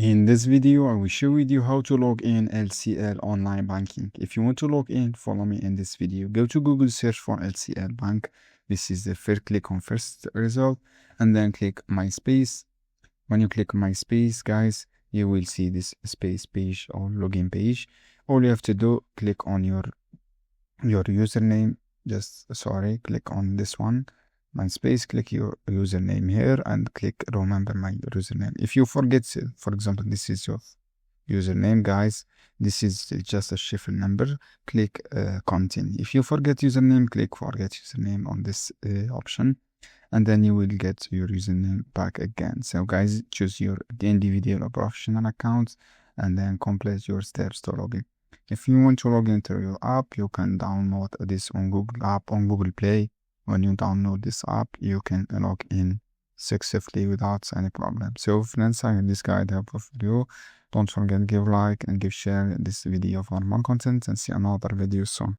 In this video, I will share with you how to log in LCL online banking. If you want to log in, follow me in this video. Go to Google, search for LCL Bank. This is the first, click on first result, and then click My Space. When you click My Space, guys, you will see this space page or login page. All you have to do, click on your username. Click on this one. My space, click your username here and click remember my username. If you forget, for example, this is your username, guys, this is just a shuffle number, click continue. If you forget username, click forget username on this option, and then you will get your username back again. So guys, choose your individual or professional accounts and then complete your steps to log in. If you want to log into your app, you can download this on Google Play. When you download this app, you can log in successfully without any problem. So friends, I hope this guide helpful for you. Don't forget to give like and give share this video for more content, and see another video soon.